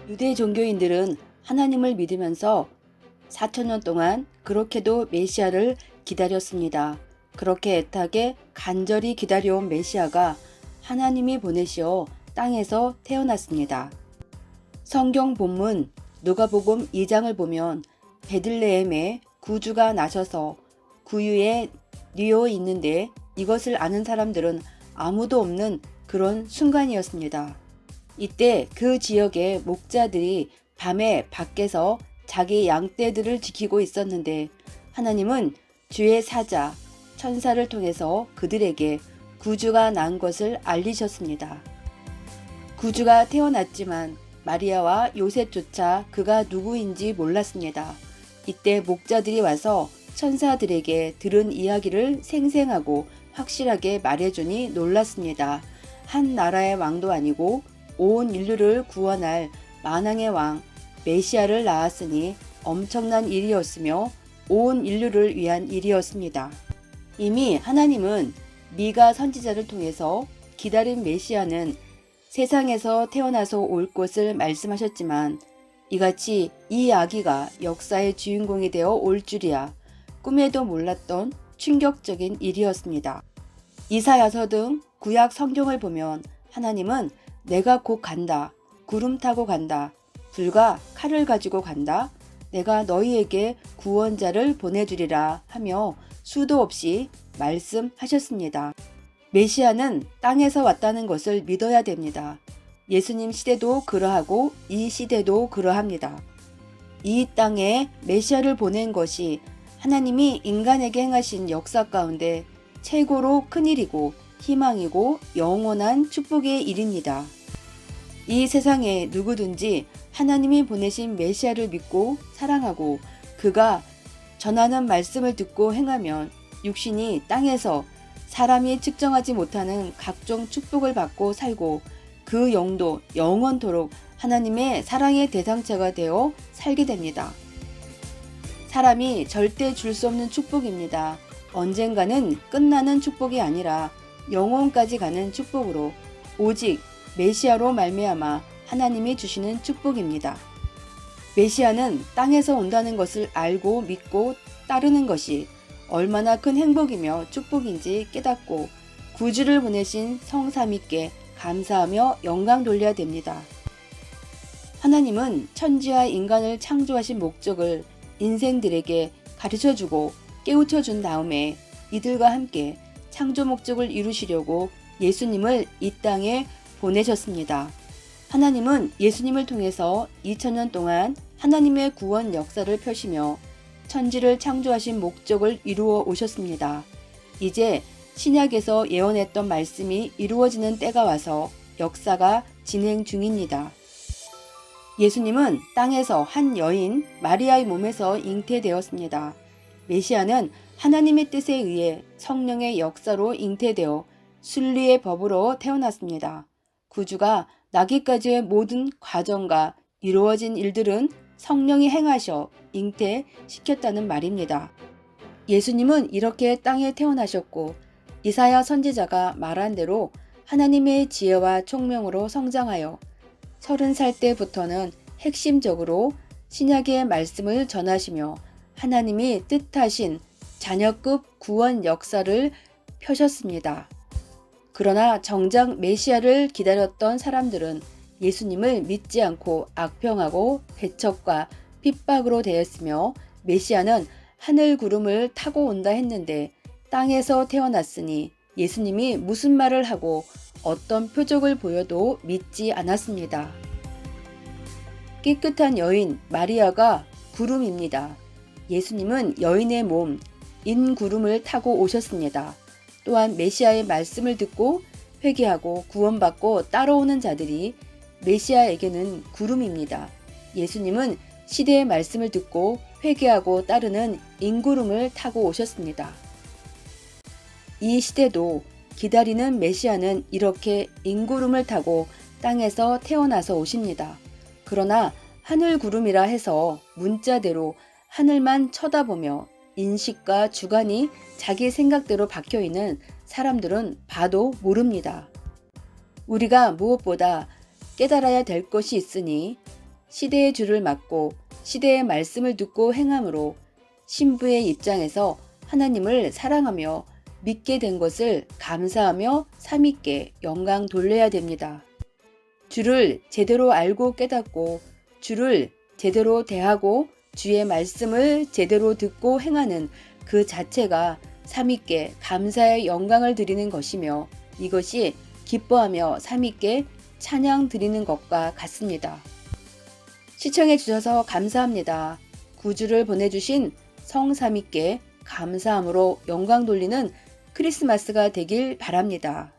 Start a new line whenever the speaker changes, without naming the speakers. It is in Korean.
유대 종교인들은 하나님을 믿으면서 4천년 동안 그렇게도 메시아를 기다렸습니다. 그렇게 애타게 간절히 기다려온 메시아가 하나님이 보내시어 땅에서 태어났습니다. 성경 본문 누가복음 2장을 보면 베들레헴에 구주가 나셔서 구유에 뉘어 있는데 이것을 아는 사람들은 아무도 없는 그런 순간이었습니다. 이때 그 지역의 목자들이 밤에 밖에서 자기 양떼들을 지키고 있었는데 하나님은 주의 사자, 천사를 통해서 그들에게 구주가 난 것을 알리셨습니다. 구주가 태어났지만 마리아와 요셉조차 그가 누구인지 몰랐습니다. 이때 목자들이 와서 천사들에게 들은 이야기를 생생하고 확실하게 말해주니 놀랐습니다. 한 나라의 왕도 아니고 온 인류를 구원할 만왕의 왕 메시아를 낳았으니 엄청난 일이었으며 온 인류를 위한 일이었습니다. 이미 하나님은 미가 선지자를 통해서 기다린 메시아는 세상에서 태어나서 올 것을 말씀하셨지만 이같이 이 아기가 역사의 주인공이 되어 올 줄이야 꿈에도 몰랐던 충격적인 일이었습니다. 이사야서 등 구약 성경을 보면 하나님은 내가 곧 간다, 구름 타고 간다, 불과 칼을 가지고 간다, 내가 너희에게 구원자를 보내주리라 하며 수도 없이 말씀하셨습니다. 메시아는 땅에서 왔다는 것을 믿어야 됩니다. 예수님 시대도 그러하고 이 시대도 그러합니다. 이 땅에 메시아를 보낸 것이 하나님이 인간에게 행하신 역사 가운데 최고로 큰 일이고 희망이고 영원한 축복의 일입니다. 이 세상에 누구든지 하나님이 보내신 메시아를 믿고 사랑하고 그가 전하는 말씀을 듣고 행하면 육신이 땅에서 사람이 측정하지 못하는 각종 축복을 받고 살고 그 영도 영원토록 하나님의 사랑의 대상자가 되어 살게 됩니다. 사람이 절대 줄 수 없는 축복입니다. 언젠가는 끝나는 축복이 아니라 영원까지 가는 축복으로 오직 메시아로 말미암아 하나님이 주시는 축복입니다. 메시아는 땅에서 온다는 것을 알고 믿고 따르는 것이 얼마나 큰 행복이며 축복인지 깨닫고 구주를 보내신 성삼위께 감사하며 영광 돌려야 됩니다. 하나님은 천지와 인간을 창조하신 목적을 인생들에게 가르쳐주고 깨우쳐준 다음에 이들과 함께 창조 목적을 이루시려고 예수님을 이 땅에 보내셨습니다. 하나님은 예수님을 통해서 2000년 동안 하나님의 구원 역사를 펴시며 천지를 창조하신 목적을 이루어 오셨습니다. 이제 신약에서 예언했던 말씀이 이루어지는 때가 와서 역사가 진행 중입니다. 예수님은 땅에서 한 여인 마리아의 몸에서 잉태되었습니다. 메시아는 하나님의 뜻에 의해 성령의 역사로 잉태되어 순리의 법으로 태어났습니다. 구주가 나기까지의 모든 과정과 이루어진 일들은 성령이 행하셔 잉태시켰다는 말입니다. 예수님은 이렇게 땅에 태어나셨고 이사야 선지자가 말한 대로 하나님의 지혜와 총명으로 성장하여 30살 때부터는 핵심적으로 신약의 말씀을 전하시며 하나님이 뜻하신 자녀급 구원 역사를 펴셨습니다. 그러나 정작 메시아를 기다렸던 사람들은 예수님을 믿지 않고 악평하고 배척과 핍박으로 대했으며 메시아는 하늘 구름을 타고 온다 했는데 땅에서 태어났으니 예수님이 무슨 말을 하고 어떤 표적을 보여도 믿지 않았습니다. 깨끗한 여인 마리아가 구름입니다. 예수님은 여인의 몸 인구름을 타고 오셨습니다. 또한 메시아의 말씀을 듣고 회개하고 구원받고 따라오는 자들이 메시아에게는 구름입니다. 예수님은 시대의 말씀을 듣고 회개하고 따르는 인구름을 타고 오셨습니다. 이 시대도 기다리는 메시아는 이렇게 인구름을 타고 땅에서 태어나서 오십니다. 그러나 하늘 구름이라 해서 문자대로 하늘만 쳐다보며 인식과 주관이 자기 생각대로 박혀있는 사람들은 봐도 모릅니다. 우리가 무엇보다 깨달아야 될 것이 있으니 시대의 주를 맡고 시대의 말씀을 듣고 행함으로 신부의 입장에서 하나님을 사랑하며 믿게 된 것을 감사하며 삼위께 영광 돌려야 됩니다. 주를 제대로 알고 깨닫고 주를 제대로 대하고 주의 말씀을 제대로 듣고 행하는 그 자체가 삼위께 감사의 영광을 드리는 것이며 이것이 기뻐하며 삼위께 찬양 드리는 것과 같습니다. 시청해 주셔서 감사합니다. 구주를 보내주신 성삼위께 감사함으로 영광 돌리는 크리스마스가 되길 바랍니다.